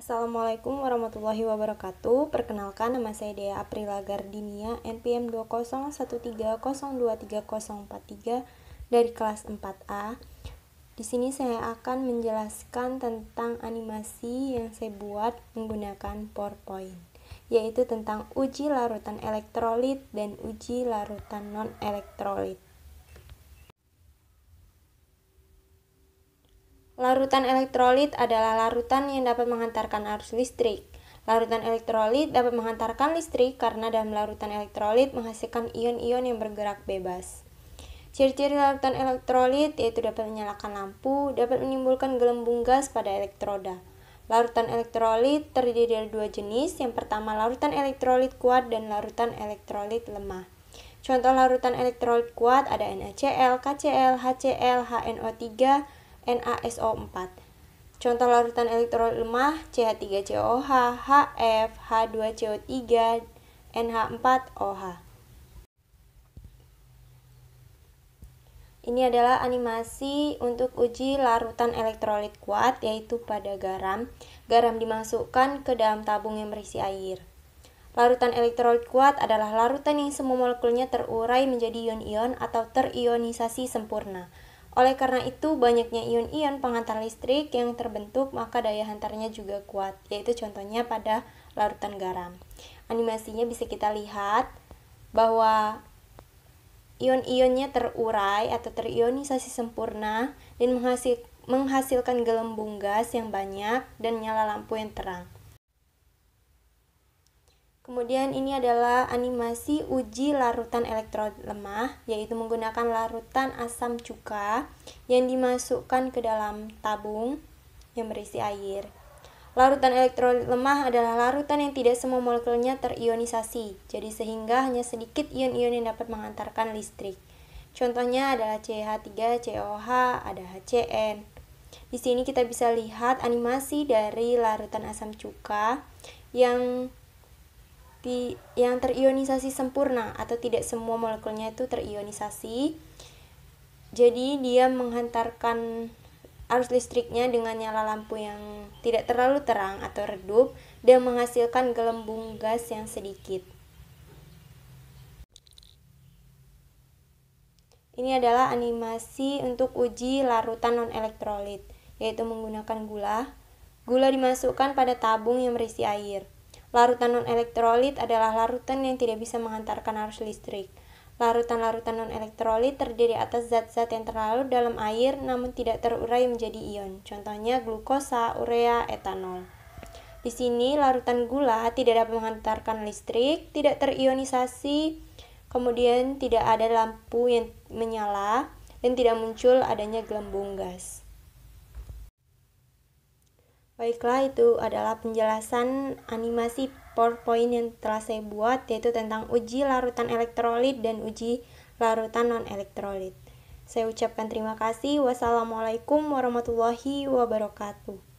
Assalamualaikum warahmatullahi wabarakatuh. Perkenalkan, nama saya Dea Aprila Gardinia, NPM 20130230043 dari kelas 4A. Di sini saya akan menjelaskan tentang animasi yang saya buat menggunakan PowerPoint, yaitu tentang uji larutan elektrolit dan uji larutan non-elektrolit. Larutan elektrolit adalah larutan yang dapat menghantarkan arus listrik. Larutan elektrolit dapat menghantarkan listrik karena dalam larutan elektrolit menghasilkan ion-ion yang bergerak bebas. Ciri-ciri larutan elektrolit yaitu dapat menyalakan lampu, dapat menimbulkan gelembung gas pada elektroda. Larutan elektrolit terdiri dari dua jenis, yang pertama larutan elektrolit kuat dan larutan elektrolit lemah. Contoh larutan elektrolit kuat ada NaCl, KCl, HCl, HNO3, NaSO4. Contoh larutan elektrolit lemah CH3COH, HF, H2CO3, NH4OH. Ini adalah animasi untuk uji larutan elektrolit kuat, yaitu pada garam. Garam dimasukkan ke dalam tabung yang berisi air. Larutan elektrolit kuat adalah larutan yang semua molekulnya terurai menjadi ion-ion atau terionisasi sempurna. Oleh karena itu, banyaknya ion-ion penghantar listrik yang terbentuk, maka daya hantarnya juga kuat, yaitu contohnya pada larutan garam. Animasinya bisa kita lihat bahwa ion-ionnya terurai atau terionisasi sempurna dan menghasilkan gelembung gas yang banyak dan nyala lampu yang terang. Kemudian ini adalah animasi uji larutan elektrolit lemah, yaitu menggunakan larutan asam cuka yang dimasukkan ke dalam tabung yang berisi air. Larutan elektrolit lemah adalah larutan yang tidak semua molekulnya terionisasi, jadi sehingga hanya sedikit ion-ion yang dapat mengantarkan listrik. Contohnya adalah CH3COH, ada HCN. Di sini kita bisa lihat animasi dari larutan asam cuka yang terionisasi sempurna atau tidak semua molekulnya itu terionisasi. Jadi dia menghantarkan arus listriknya dengan nyala lampu yang tidak terlalu terang atau redup dan menghasilkan gelembung gas yang sedikit. Ini adalah animasi untuk uji larutan non-elektrolit, yaitu menggunakan gula. Gula dimasukkan pada tabung yang berisi air. Larutan non-elektrolit adalah larutan yang tidak bisa menghantarkan arus listrik. Larutan-larutan non-elektrolit terdiri atas zat-zat yang terlarut dalam air namun tidak terurai menjadi ion. Contohnya glukosa, urea, etanol. Di sini larutan gula tidak dapat menghantarkan listrik, tidak terionisasi, kemudian tidak ada lampu yang menyala, dan tidak muncul adanya gelembung gas. Baiklah, itu adalah penjelasan animasi PowerPoint yang telah saya buat, yaitu tentang uji larutan elektrolit dan uji larutan non-elektrolit. Saya ucapkan terima kasih. Wassalamualaikum warahmatullahi wabarakatuh.